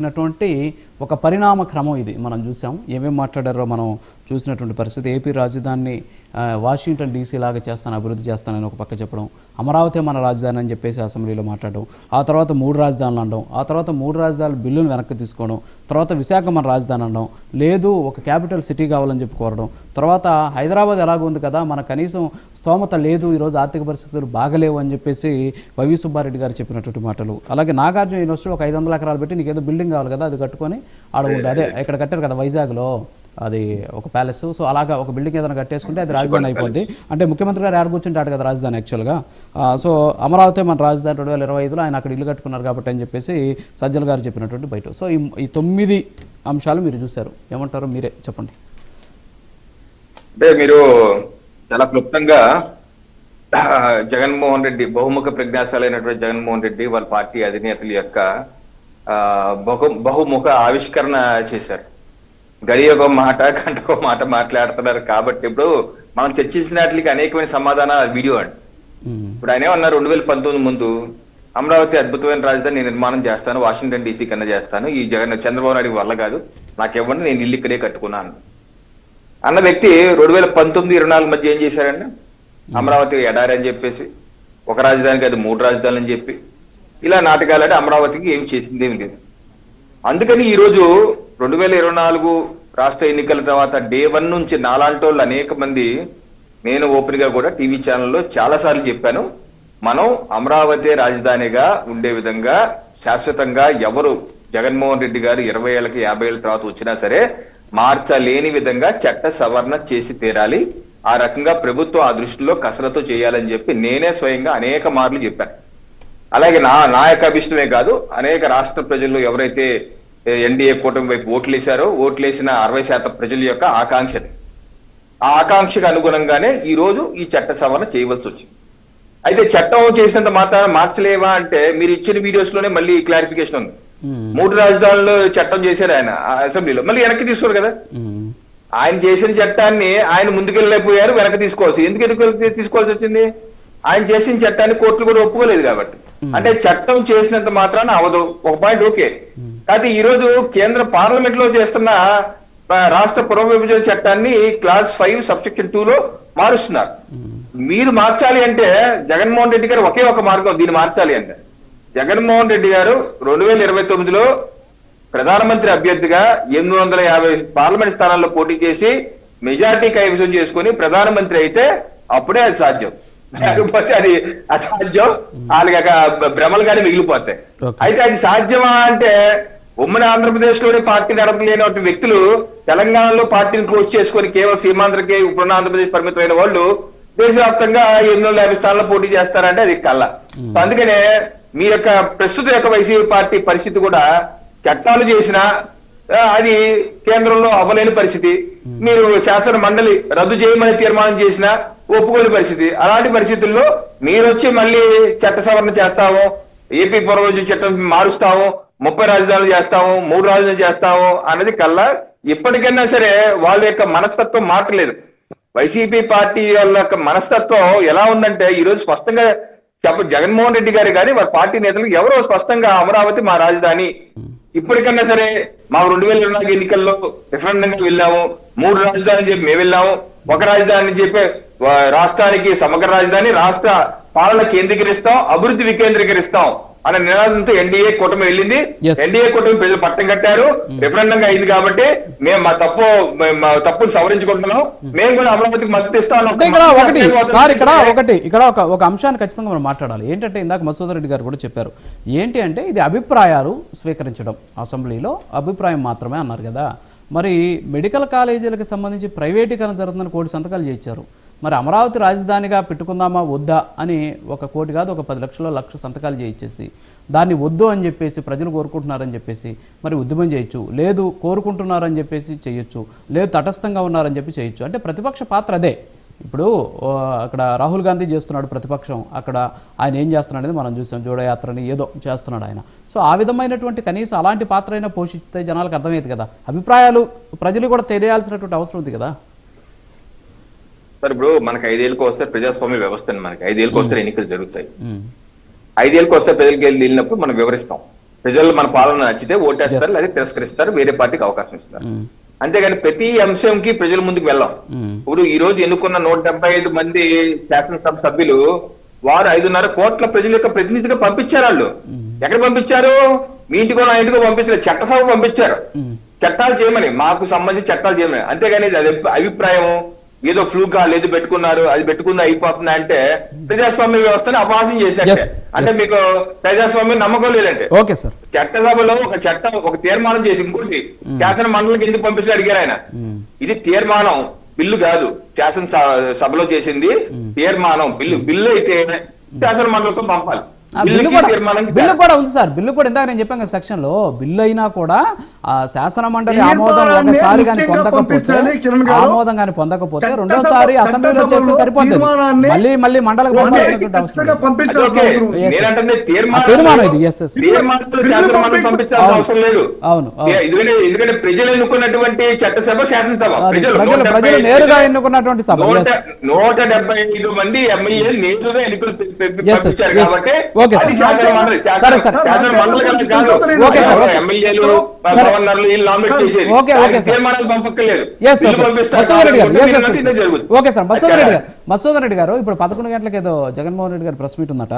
ఉన్నటువంటి ఒక పరిణామ క్రమం ఇది మనం చూసాం. ఏమేమి మాట్లాడారో మనం చూసినటువంటి పరిస్థితి. ఏపీ రాజధానిని వాషింగ్టన్ డీసీ లాగా చేస్తాను, అభివృద్ధి చేస్తానని ఒక పక్క చెప్పడం, అమరావతి మన రాజధాని అని చెప్పేసి అసెంబ్లీలో మాట్లాడడం, ఆ తర్వాత 3 రాజధానులు అనడం, ఆ తర్వాత 3 రాజధానుల బిల్లును వెనక్కి తీసుకోవడం, తర్వాత విశాఖ మన రాజధాని అనడం, లేదు ఒక క్యాపిటల్ సిటీ కావాలని చెప్పి కోరడం, తర్వాత హైదరాబాద్ ఎలాగ ఉంది కదా మన కనీసం స్తోమత లేదు, ఈరోజు ఆర్థిక పరిస్థితులు బాగలేవు అని చెప్పేసి వైవి సుబ్బారెడ్డి గారు చెప్పినటువంటి మాటలు. అలాగే నాగార్జున యూనివర్సిటీ ఒక 500 ఎకరాలు పెట్టి నీకేదో బిల్డింగ్ కావాలి కదా అది కట్టుకొని ఆడ ఉండే, అదే ఇక్కడ కట్టారు కదా వైజాగ్లో అది ఒక ప్యాలెస్, సో అలాగా ఒక బిల్డింగ్ ఏదైనా కట్టేసుకుంటే అది రాజధాని అయిపోద్ది. అంటే ముఖ్యమంత్రి గారు ఏడు కూర్చుంటాడు కదా రాజధాని యాక్చువల్గా. సో అమరావతి మన రాజధాని 2025లో ఆయన అక్కడ ఇల్లు కట్టుకున్నారు కాబట్టి అని చెప్పేసి సజ్జల గారు చెప్పినటువంటి బయట. సో ఈ 9 అంశాలు మీరు చూశారు, ఏమంటారు మీరే చెప్పండి. అంటే మీరు చాలా క్లుప్తంగా జగన్మోహన్ రెడ్డి బహుముఖ ప్రజ్ఞాశాలైనటువంటి జగన్మోహన్ రెడ్డి వాళ్ళ పార్టీ అధినేతల యొక్క బహుముఖ ఆవిష్కరణ చేశారు. గడియొక మాట గంటకో మాట మాట్లాడుతున్నారు కాబట్టి ఇప్పుడు మనం చర్చించినట్లకి అనేకమైన సమాధానాలు వీడియో అండి. ఇప్పుడు ఆయన ఏమన్నారు, 2019 ముందు అమరావతి అద్భుతమైన రాజధాని నిర్మాణం చేస్తాను, వాషింగ్టన్ డీసీ కన్నా చేస్తాను, ఈ చంద్రబాబు నాయుడు వల్ల కాదు, నాకెవ్వండి నేను ఇల్లు ఇక్కడే కట్టుకున్నాను అన్న వ్యక్తి 2019-24 మధ్య ఏం చేశారండి? అమరావతి ఎడారి అని చెప్పేసి, ఒక రాజధాని కాదు 3 రాజధానులు అని చెప్పి ఇలా నాటకాలంటే అమరావతికి ఏం చేసింది ఏమి లేదు. అందుకని ఈరోజు 2024 రాష్ట్ర ఎన్నికల తర్వాత డే 1 నుంచి నాలాంటి వాళ్ళు అనేక మంది, నేను ఓపెన్ గా కూడా టీవీ ఛానల్లో చాలా సార్లు చెప్పాను, మనం అమరావతి రాజధానిగా ఉండే విధంగా శాశ్వతంగా ఎవరు జగన్మోహన్ రెడ్డి గారు 20 ఏళ్ళకి 50 ఏళ్ళ తర్వాత వచ్చినా సరే మార్చలేని విధంగా చట్ట సవరణ చేసి తీరాలి, ఆ రకంగా ప్రభుత్వం ఆ దృష్టిలో కసరత్తు చేయాలని చెప్పి నేనే స్వయంగా అనేక మార్లు చెప్పాను. అలాగే నా యొక్క అభిష్టమే కాదు, అనేక రాష్ట్ర ప్రజలు ఎవరైతే ఎన్డీఏ కూటమి వైపు ఓట్లేశారో ఓట్లేసిన 60% ప్రజల యొక్క ఆకాంక్ష, ఆ ఆకాంక్షకు అనుగుణంగానే ఈ రోజు ఈ చట్ట సవరణ చేయవలసి వచ్చింది. అయితే చట్టం చేసినంత మాత్రాన మార్చలేవా అంటే మీరు ఇచ్చిన వీడియోస్ లోనే మళ్ళీ క్లారిఫికేషన్ ఉంది. 3 రాజధానులు చట్టం చేశారు ఆయన అసెంబ్లీలో, మళ్ళీ వెనక్కి తీసుకోరు కదా. ఆయన చేసిన చట్టాన్ని ఆయన ముందుకెళ్ళలేకపోయారు, వెనక్కి తీసుకోవాల్సి ఎందుకు తీసుకోవాల్సి వచ్చింది? ఆయన చేసిన చట్టాన్ని కోర్టులు కూడా ఒప్పుకోలేదు కాబట్టి. అంటే చట్టం చేసినంత మాత్రాన అవదు, ఒక పాయింట్ ఓకే. అయితే ఈ రోజు కేంద్ర పార్లమెంట్ లో చేస్తున్న రాష్ట్ర పునర్విభజన చట్టాన్ని క్లాస్ 5 సబ్సెక్షన్ 2 లో మారుస్తున్నారు. మీరు మార్చాలి అంటే జగన్మోహన్ రెడ్డి గారు ఒకే ఒక మార్గం దీన్ని మార్చాలి అంటే, జగన్మోహన్ రెడ్డి గారు 2029లో ప్రధానమంత్రి అభ్యర్థిగా 850 పార్లమెంట్ స్థానాల్లో పోటీ చేసి మెజార్టీ కైవసం చేసుకుని ప్రధానమంత్రి అయితే అప్పుడే అది సాధ్యం, లేకపోతే అది అసాధ్యం, వాళ్ళకి భ్రమలుగానే మిగిలిపోతాయి. అయితే అది సాధ్యమా అంటే ఉమ్మడి ఆంధ్రప్రదేశ్ లోనే పార్టీ నడపలేని వ్యక్తులు తెలంగాణలో పార్టీని క్లోజ్ చేసుకుని కేవలం సీమాంధ్రకే ఇప్పుడు ఆంధ్రప్రదేశ్ పరిమితమైన వాళ్ళు దేశవ్యాప్తంగా 850 స్థానాల్లో పోటీ చేస్తారంటే అది కళ్ళ. అందుకనే మీ యొక్క ప్రస్తుత యొక్క వైసీపీ పార్టీ పరిస్థితి కూడా చట్టాలు చేసినా అది కేంద్రంలో అవ్వలేని పరిస్థితి, మీరు శాసన మండలి రద్దు చేయమని తీర్మానం చేసినా ఒప్పుకోని పరిస్థితి. అలాంటి పరిస్థితుల్లో మీరు వచ్చి మళ్ళీ చట్ట సవరణ చేస్తాము, ఏపీ పునర్విభజన చట్టం మారుస్తాము, 30 రాజధానులు చేస్తాము, 3 రాజధానులు చేస్తాము అన్నది కల్లా ఇప్పటికైనా సరే వాళ్ళ యొక్క మనస్తత్వం మారలేదు. వైసీపీ పార్టీ వాళ్ళ యొక్క మనస్తత్వం ఎలా ఉందంటే ఈ రోజు స్పష్టంగా జగన్మోహన్ రెడ్డి గారు కానీ వారి పార్టీ నేతలు ఎవరో స్పష్టంగా అమరావతి మా రాజధాని, ఇప్పటికన్నా సరే మాకు 2024 ఎన్నికల్లో రిఫరెండంగా వెళ్ళాము, 3 రాజధాని చెప్పి మేము వెళ్ళాము, ఒక రాజధాని చెప్పి రాష్ట్రానికి సమగ్ర రాజధాని, రాష్ట్ర పాలన కేంద్రీకరిస్తాం, అభివృద్ధి వికేంద్రీకరిస్తాం అనే నినాదంతో ఎన్డీఏ కూటమి వెళ్ళింది. ఎన్డీఏ కూటమి ప్రజలు పట్టం కట్టారు, రిఫరెండంగా అయింది కాబట్టి మేము మా తప్పును సవరించుకుంటున్నాం, మేము కూడా అమరావతికి మద్దతు ఇస్తాం. ఇక్కడ ఒక అంశాన్ని ఖచ్చితంగా మనం మాట్లాడాలి. ఏంటంటే ఇందాక మసూద్ రెడ్డి గారు కూడా చెప్పారు, ఏంటి అంటే ఇది అభిప్రాయాలు స్వీకరించడం, అసెంబ్లీలో అభిప్రాయం మాత్రమే అన్నారు కదా. మరి మెడికల్ కాలేజీలకు సంబంధించి ప్రైవేటీకరణ జరుగుతుందని 1 కోటి సంతకాలు చేయించారు. మరి అమరావతి రాజధానిగా పెట్టుకుందామా వద్దా అని 1 కోటి కాదు, ఒక 10 లక్షల 1,00,000 సంతకాలు చేయించేసి దాన్ని వద్దు అని చెప్పేసి ప్రజలు కోరుకుంటున్నారని చెప్పేసి మరి ఉద్యమం చేయొచ్చు, లేదు కోరుకుంటున్నారని చెప్పేసి చేయొచ్చు, లేదు తటస్థంగా ఉన్నారని చెప్పి చేయొచ్చు. అంటే ప్రతిపక్ష పాత్ర అదే. ఇప్పుడు అక్కడ రాహుల్ గాంధీ చేస్తున్నాడు ప్రతిపక్షం, అక్కడ ఆయన ఏం చేస్తున్నాడు అనేది మనం చూసాం, జోడయాత్రని ఏదో చేస్తున్నాడు ఆయన. సో ఆ విధమైనటువంటి కనీసం అలాంటి పాత్ర అయినా పోషిస్తే జనాలకు అర్థమయ్యేది కదా, అభిప్రాయాలు ప్రజలు కూడా తెలియాల్సినటువంటి అవసరం ఉంది కదా. సార్ ఇప్పుడు మనకి 5 ఏళ్ళకి వస్తే ప్రజాస్వామ్య వ్యవస్థ, మనకి 5 ఏళ్ళకి వస్తే ఎన్నికలు జరుగుతాయి, 5 ఏళ్ళకి వస్తే ప్రజలకి వెళ్ళినప్పుడు మనం వివరిస్తాం. ప్రజలు మన పాలన నచ్చితే ఓటేస్తారు, లేదా తిరస్కరిస్తారు, వేరే పార్టీకి అవకాశం ఇస్తారు. అంతేగాని ప్రతి అంశంకి ప్రజల ముందుకు వెళ్ళాం. ఇప్పుడు ఈ రోజు ఎన్నుకున్న 175 మంది శాసనసభ సభ్యులు వారు 5.5 కోట్ల ప్రజల యొక్క ప్రతినిధిగా పంపించారు. వాళ్ళు ఎక్కడ పంపించారు? మీ ఇంటికో నా ఇంటికో పంపించలేదు, చట్టసభ పంపించారు. చట్టాలు చేయమని, మాకు సంబంధించి చట్టాలు చేయమని. అంతేగాని అది అభిప్రాయం ఏదో ఫ్లూగా లేదు పెట్టుకున్నారు, అది పెట్టుకుంది అయిపోతుంది అంటే ప్రజాస్వామ్య వ్యవస్థని అపహాస్యం చేసినట్టే. అంటే మీకు ప్రజాస్వామ్యం నమ్మకం లేదంటే. Okay sir. చట్టసభలో ఒక తీర్మానం చేసి ఇంకోటి శాసన మండలికి ఎందుకు పంపించి అడిగారు ఆయన. ఇది తీర్మానం, బిల్లు కాదు. శాసన సభలో చేసింది తీర్మానం. బిల్లు అయితే శాసన మండలితో పంపాలి. బిల్లు కూడా ఉంది సార్. బిల్లు కూడా ఇందాక నేను చెప్పాను సెక్షన్ లో బిల్లు అయినా కూడా ఆ శాసన మండలి ఆమోదం ఒకసారి కానీ పొందకపోతే రెండోసారి అసెంబ్లీలో చేస్తే సరిపోతుంది. మళ్ళీ మండలికి పంపాల్సినటువంటి అవసరం తీర్మానం ఇది. అవసరం లేదు. అవును, ఎందుకంటే ప్రజలు ఎన్నుకున్నటువంటి చట్టసభ శాసనసభ, ప్రజలు నేరుగా ఎన్నుకున్నటువంటి సభ. 175 మంది ఎమ్మెల్యేలు నేరుగా ఎన్నికలు కాబట్టి ఓకే సార్. సరే సార్. Okay sir. ఎమ్మెల్యేలు గవర్నర్లు వీళ్ళు నామినేట్ చేసేది. Okay sir. పంపక్కర్లేదు. మసూదన్ రెడ్డి గారు, ఓకే సార్. మసూదన్ రెడ్డి గారు ఇప్పుడు 11 గంటలకు ఏదో జగన్మోహన్ రెడ్డి గారు ప్రెస్ మీట్ ఉందట.